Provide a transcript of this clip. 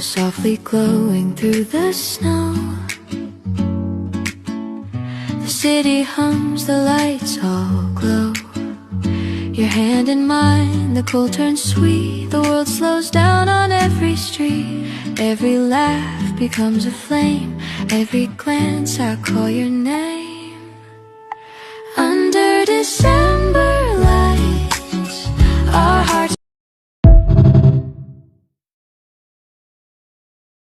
softly glowing through the snow. The city hums, the lights all glow. Your hand in mine, the cold turns sweet. The world slows down on every street. Every laugh becomes a flame. Every glance I call your name.